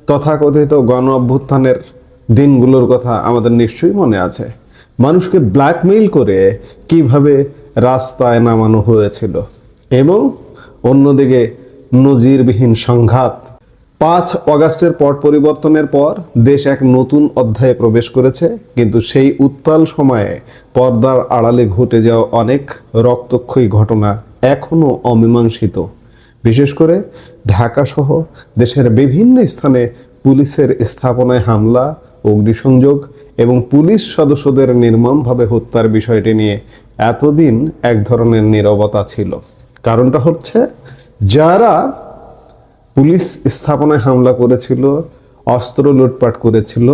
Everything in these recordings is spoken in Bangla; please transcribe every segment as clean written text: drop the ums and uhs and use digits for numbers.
তথাকথিত গণ অভ্যুত্থানের দিনগুলোর কথা আমাদের নিশ্চয়ই মনে আছে। মানুষকে ব্ল্যাকমেইল করে কিভাবে রাস্তায় নামানো হয়েছিল, এবং অন্যদিকে নজিরবিহীন সংঘাত। 5 অগাস্টের পট পরিবর্তনের পর দেশ এক নতুন অধ্যায়ে প্রবেশ করেছে, কিন্তু সেই উত্তাল সময়ে পর্দার আড়ালে ঘটে যাওয়া অনেক রক্তক্ষয়ী ঘটনা এখনো অমীমাংসিত। বিশেষ করে ঢাকা সহ দেশের বিভিন্ন স্থানে পুলিশের স্থাপনায় হামলা, অগ্নিসংযোগ এবং পুলিশ সদস্যদের নির্মমভাবে হত্যার বিষয়টি নিয়ে এতদিন এক ধরনের নীরবতা ছিল। কারণটা হচ্ছে, যারা পুলিশ স্থাপনায় হামলা করেছিল, অস্ত্র লুটপাট করেছিল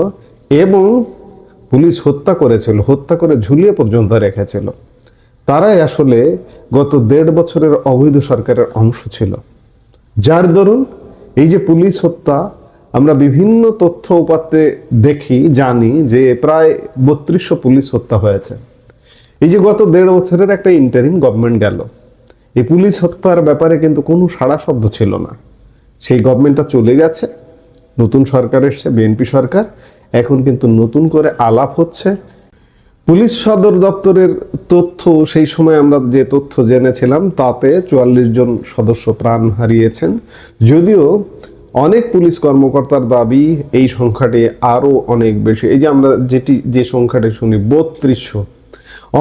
এবং পুলিশ হত্যা করেছিল, হত্যা করে ঝুলিয়ে পর্যন্ত রেখেছিল, তারাই আসলে গত 1.5 বছরের অবৈধ সরকারের অংশ ছিল। যার দরুন এই যে পুলিশ হত্যা, আমরা বিভিন্ন তথ্য উপাত্তে দেখি, জানি যে প্রায় 3200 পুলিশ হত্যা হয়েছে। এই যে গত 1.5 বছরের একটা ইন্টারিম গভর্নমেন্ট গেল, এই পুলিশ হত্যার ব্যাপারে কিন্তু কোনো সাড়া শব্দ ছিল না। সেই গভর্নমেন্টটা চলে গেছে, নতুন সরকার এসছে, বিএনপি সরকার। এখন কিন্তু নতুন করে আলাপ হচ্ছে। পুলিশ সদর দপ্তরের তথ্য, সেই সময় আমরা যে তথ্য জেনেছিলাম তাতে 44 জন সদস্য প্রাণ হারিয়েছেন। যদিও অনেক পুলিশ কর্মকর্তার দাবি এই সংখ্যাটি আরো অনেক বেশি। এই যে আমরা যে সংখ্যাটি শুনি 3200।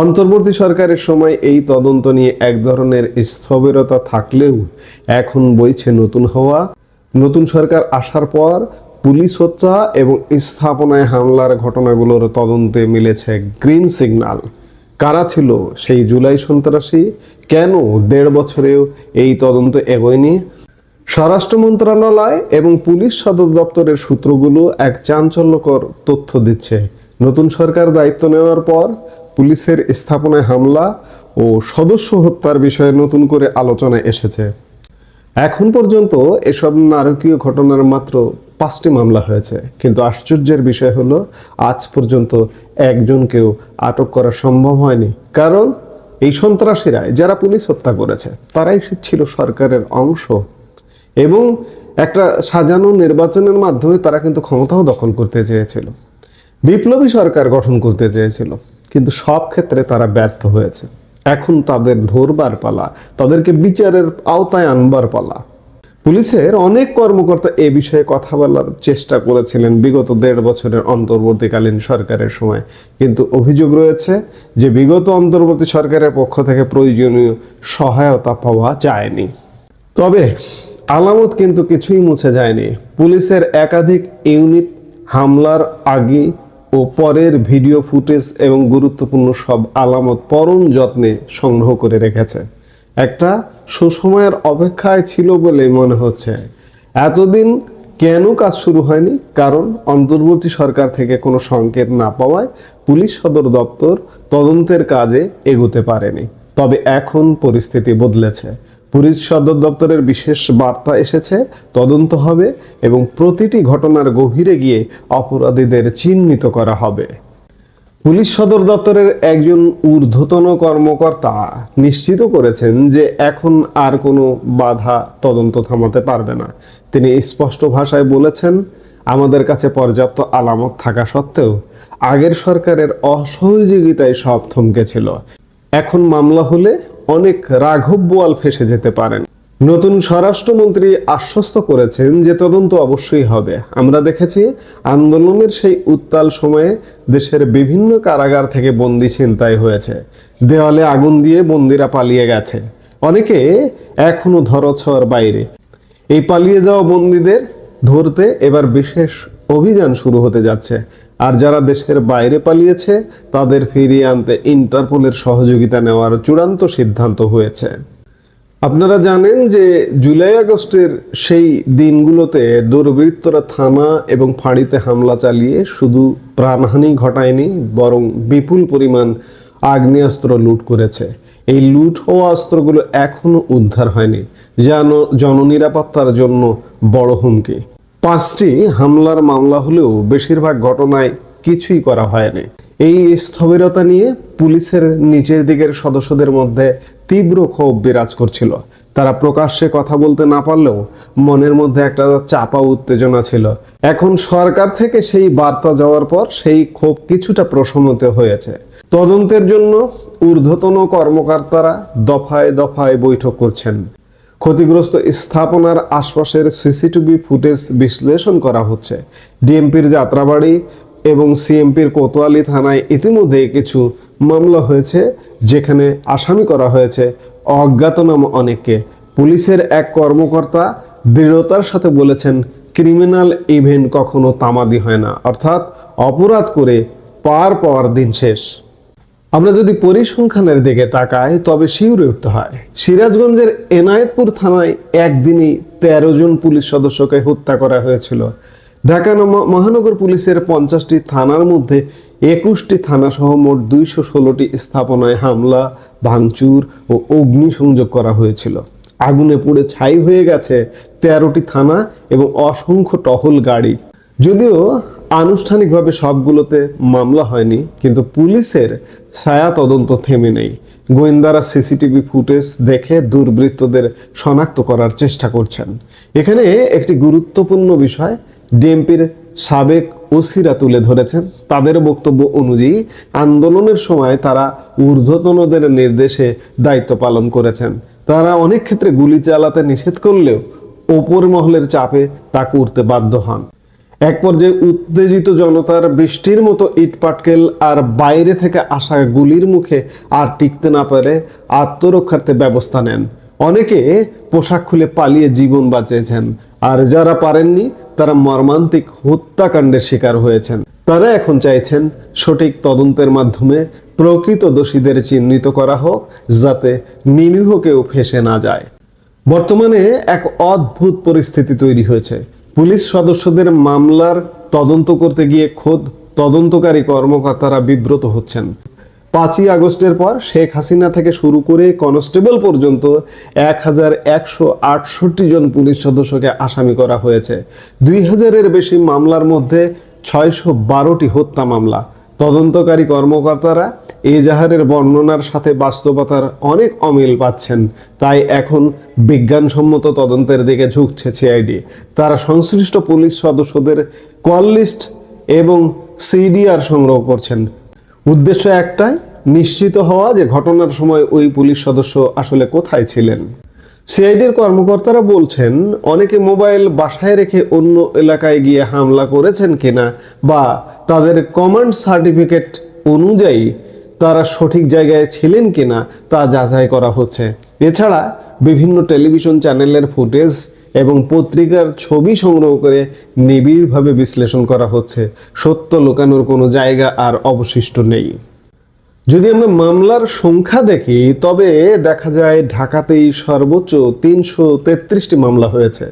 অন্তর্বর্তী সরকারের সময় এই তদন্ত নিয়ে এক ধরনের স্থবিরতা থাকলেও এখন বইছে নতুন হওয়া। নতুন সরকার আসার পর পুলিশ হত্যা এবং স্থাপনায় হামলার ঘটনাগুলোর তদন্তে মিলেছে গ্রিন সিগন্যাল। কারা ছিল সেই জুলাই সন্ত্রাসী? কেন 1.5 বছরেও এই তদন্ত এগোয়নি? স্বরাষ্ট্র মন্ত্রণালয় এবং পুলিশ সদর দপ্তরের সূত্রগুলো এক চাঞ্চল্যকর তথ্য দিচ্ছে। নতুন সরকার দায়িত্ব নেওয়ার পর পুলিশের স্থাপনায় হামলা ও সদস্য হত্যার বিষয়ে নতুন করে আলোচনায় এসেছে। এখন পর্যন্ত এসব নারকীয় ঘটনার মাত্র 5টি মামলা হয়েছে, কিন্তু আশ্চর্যের বিষয় হলো আজ পর্যন্ত একজনকেও আটক করা সম্ভব হয়নি। কারণ এই সন্ত্রাসীরা যারা পুলিশ হত্যা করেছে তারাই ছিল সরকারের অংশ, এবং একটা সাজানো নির্বাচনের মাধ্যমে তারা কিন্তু ক্ষমতাও দখল করতে চেয়েছিল, বিপ্লবী সরকার গঠন করতে চেয়েছিল, কিন্তু সব ক্ষেত্রে তারা ব্যর্থ হয়েছে। এখন তাদের ধরবার পালা, তাদেরকে বিচারের আওতায় আনবার পালা। পুলিশের অনেক কর্মকর্তা এ বিষয়ে কথা বলার চেষ্টা করেছিলেন বিগত 1.5 বছরের অন্তর্বর্তীকালীন সরকারের সময়, কিন্তু অভিযোগ রয়েছে যে বিগত অন্তর্বর্তী সরকারের পক্ষ থেকে প্রয়োজনীয় সহায়তা পাওয়া যায়নি। তবে আলামত কিন্তু কিছুই মুছে যায়নি। পুলিশের একাধিক ইউনিট হামলার আগে ও পরের ভিডিও ফুটেজ এবং গুরুত্বপূর্ণ সব আলামত পরম যত্নে সংগ্রহ করে রেখেছে। একটা সুসময়ের অপেক্ষায় ছিল বলে মনে হচ্ছে। এতদিন কেন কাজ শুরু হয়নি? কারণ অন্তর্বর্তী সরকার থেকে কোনো সংকেত না পাওয়ায় পুলিশ সদর দপ্তর তদন্তের কাজে এগোতে পারেনি। তবে এখন পরিস্থিতি বদলেছে। পুলিশ সদর দপ্তরের বিশেষ বার্তা এসেছে, তদন্ত হবে এবং প্রতিটি ঘটনার গভীরে গিয়ে অপরাধীদের চিহ্নিত করা হবে। পুলিশ সদর দপ্তরের একজন ঊর্ধ্বতন কর্মকর্তা নিশ্চিত করেছেন যে এখন আর কোনো বাধা তদন্ত থামাতে পারবে না। তিনি স্পষ্ট ভাষায় বলেছেন, আমাদের কাছে পর্যাপ্ত আলামত থাকা সত্ত্বেও আগের সরকারের অসহযোগিতায় সব থমকে ছিল। এখন মামলা হলে অনেক রাঘব বোয়াল ফেসে যেতে পারেন। নতুন স্বরাষ্ট্রমন্ত্রী আশ্বস্ত করেছেন যে তদন্ত অবশ্যই হবে। আমরা দেখেছি আন্দোলনের সেই উত্তাল সময়ে দেশের বিভিন্ন কারাগার থেকে বন্দি ছিনতাই হয়েছে, দেওয়ালে আগুন দিয়ে বন্দিরা পালিয়ে গেছে, অনেকে এখনো ধরাছোঁয়ার বাইরে। এই পালিয়ে যাওয়া বন্দীদের ধরতে এবার বিশেষ অভিযান শুরু হতে যাচ্ছে। আর যারা দেশের বাইরে পালিয়েছে তাদের ফিরিয়ে আনতে ইন্টারপোলের সহযোগিতা নেওয়ার চূড়ান্ত সিদ্ধান্ত হয়েছে। আপনারা জানেন যে জুলাই আগস্টের সেই দিনগুলোতে দুর্বৃত্তরা থানা এবং ফাঁড়িতে হামলা চালিয়ে শুধু প্রাণহানি ঘটায়নি, বরং বিপুল পরিমাণ আগ্নেয়াস্ত্র লুট করেছে। এই লুট হওয়া অস্ত্রগুলো এখনো উদ্ধার হয়নি, যা জননিরাপত্তার জন্য বড় হুমকি। 5টি হামলার মামলা হলেও বেশিরভাগ ঘটনায় কিছুই করা হয়নি। এই স্থবিরতা নিয়ে পুলিশের নিচের দিকের সদস্যদের মধ্যে তীব্র ক্ষোভ বিরাজ করছিল। তারা প্রকাশ্যে কথা বলতে না পারলেও মনের মধ্যে একটা চাপা উত্তেজনা ছিল। এখন সরকার থেকে সেই বার্তা যাওয়ার পর সেই ক্ষোভ কিছুটা প্রশমিত হয়েছে। তদন্তের জন্য ঊর্ধ্বতন কর্মকর্তারা দফায় দফায় বৈঠক করছেন। ক্ষতিগ্রস্ত স্থাপনার আশপাশের সিসিটিভি ফুটেজ বিশ্লেষণ করা হচ্ছে। ডিএমপির যাত্রাবাড়ি এবং সিএমপির কোতোয়ালি থানায় ইতিমধ্যে কিছু মামলা হয়েছে, যেখানে আসামি করা হয়েছে অজ্ঞাতনামা অনেককে। পুলিশের এক কর্মকর্তা দৃঢ়তার সাথে বলেছেন, ক্রিমিনাল ইভেন্ট কখনো তামাদি হয় না, অর্থাৎ অপরাধ করে পার পাওয়ার দিন শেষ। আমরা যদি পরিসংখ্যানের দিকে তাকাই তবে শিউরে উঠতে হয়। সিরাজগঞ্জের এনায়েতপুর থানায় একদিনই 13 জন পুলিশ সদস্যকে হত্যা করা হয়েছিল। ঢাকা মহানগর পুলিশের 50টি থানার মধ্যে 21টি থানা সহ মোট 216টি স্থাপনায় হামলা, ভাঙচুর ও অগ্নিসংযোগ করা হয়েছিল। আগুনে পুড়ে ছাই হয়ে গেছে 13টি থানা এবং অসংখ্য টহল গাড়ি। যদিও আনুষ্ঠানিকভাবে সবগুলোতে মামলা হয়নি, কিন্তু পুলিশের ছায়া তদন্ত থেমে নেই। গোয়েন্দারা সিসিটিভি ফুটেজ দেখে দুর্বৃত্তদের শনাক্ত করার চেষ্টা করছেন। এখানে একটি গুরুত্বপূর্ণ বিষয় ডিএমপির সাবেক ওসিরা তুলে ধরেছেন। তাদের বক্তব্য অনুযায়ী আন্দোলনের সময় তারা ঊর্ধ্বতনদের নির্দেশে দায়িত্ব পালন করেছেন। তারা অনেক ক্ষেত্রে গুলি চালাতে নিষেধ করলেও ওপর মহলের চাপে তা করতে বাধ্য হন। এক পর্যায়ে উত্তেজিত জনতার বৃষ্টির মতো ইট পাটকেল আর বাইরে থেকে আসা গুলির মুখে আর টিকতে না পারে আত্মরক্ষার্থে ব্যবস্থা নেন। অনেকে পোশাক খুলে পালিয়ে জীবন বাঁচিয়েছেন, আর যারা পারেননি তারা মর্মান্তিক হত্যাকাণ্ডের শিকার হয়েছেন। তারা এখন চাইছেন সঠিক তদন্তের মাধ্যমে প্রকৃত দোষীদের চিহ্নিত করা হোক, যাতে নিরীহ কেউ ফেঁসে না যায়। বর্তমানে এক অদ্ভুত পরিস্থিতি তৈরি হয়েছে। পুলিশ সদস্যদের মামলার তদন্ত করতে গিয়ে খোদ তদন্তকারী কর্মকর্তারা বিব্রত হচ্ছেন। 5ই আগস্টের পর শেখ হাসিনা থেকে শুরু করে কনস্টেবল পর্যন্ত 1168 জন পুলিশ সদস্যকে আসামি করা হয়েছে। 2000-এর বেশি মামলার মধ্যে 612টি হত্যা মামলা। তদন্তকারী কর্মকর্তারা এজাহারের বর্ণনার সাথে বাস্তবতার অনেক অমিল পাচ্ছেন। তাই এখন বিজ্ঞানসম্মত তদন্তের দিকে ঝুঁকছে সিআইডি। তারা সংশ্লিষ্ট পুলিশ সদস্যদের কল লিস্ট এবং সিডিআর সংগ্রহ করছেন। উদ্দেশ্য একটাই, নিশ্চিত হওয়া যে ঘটনার সময় ওই পুলিশ সদস্য আসলে কোথায় ছিলেন। সিআইডির কর্মকর্তারা বলছেন, অনেকে মোবাইল বাসায় রেখে অন্য এলাকায় গিয়ে হামলা করেছেন কিনা বা তাদের কমান্ড সার্টিফিকেট অনুযায়ী তারা সঠিক জায়গায় ছিলেন কিনা তা যাচাই করা হচ্ছে। এছাড়া বিভিন্ন টেলিভিশন চ্যানেলের ফুটেজ এবং পত্রিকার ছবি সংগ্রহ করে নিবিড়ভাবে বিশ্লেষণ করা হচ্ছে। সত্য লুকানোর কোনো জায়গা আর অবশিষ্ট নেই। যদি আমরা মামলার সংখ্যা দেখি তবে দেখা যায় ঢাকাতেই সর্বোচ্চ 333টি মামলা হয়েছে।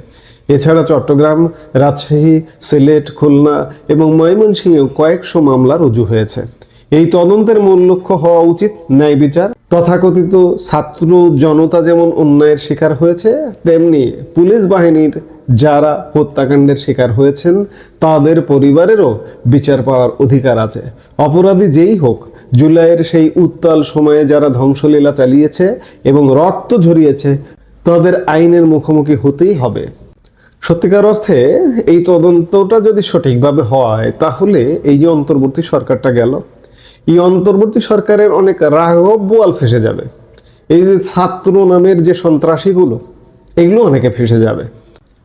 এছাড়া চট্টগ্রাম, রাজশাহী, সিলেট, খুলনা এবং ময়মনসিংহে কয়েকশো মামলা রুজু হয়েছে। এই তদন্তের মূল লক্ষ্য হওয়া উচিত ন্যায় বিচার। তথাকথিত ছাত্র জনতা যেমন অন্যায়ের শিকার হয়েছে, তেমনি পুলিশ বাহিনীর যারা হত্যাকাণ্ডের শিকার হয়েছেন তাদের পরিবারেরও বিচার পাওয়ার অধিকার আছে। অপরাধী যেই হোক, জুলাইয়ের সেই উত্তাল সময়ে যারা ধ্বংসলীলা চালিয়েছে এবং রক্ত ঝরিয়েছে তাদের আইনের মুখোমুখি হতেই হবে। সত্যিকার অর্থে এই তদন্তটা যদি সঠিকভাবে হয় তাহলে এই যে অন্তর্বর্তী সরকারটা গেল, এই অন্তর্বর্তী সরকারের অনেক রাঘব বোয়াল ফেসে যাবে। এই যে ছাত্র নামের যে সন্ত্রাসীগুলো, এগুলো অনেকে ফেসে যাবে।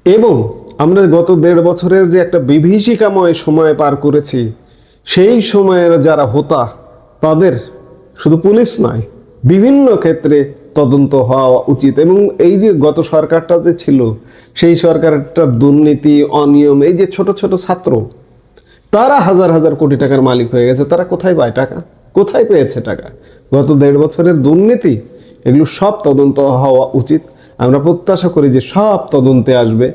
এবং আমরা গত 1.5 বছরের যে একটা বিভীষিকাময় সময় পার করেছি, সেই সময়ের যারা হোতা তাদের শুধু পুলিশ নয়, বিভিন্ন ক্ষেত্রে তদন্ত হওয়া উচিত। এবং এই যে গত সরকারটা যে ছিল, সেই সরকারটা দুর্নীতি, অনিয়ম, এই যে ছোট ছোট ছাত্র, তারা হাজার হাজার কোটি টাকার মালিক হয়ে গেছে। তারা কোথায় পায় টাকা? কোথায় পেয়েছে টাকা? গত 1.5 বছরের দুর্নীতি, এগুলো সব তদন্ত হওয়া উচিত। আমরা প্রত্যাশা করি যে সব তদন্তে আসবে।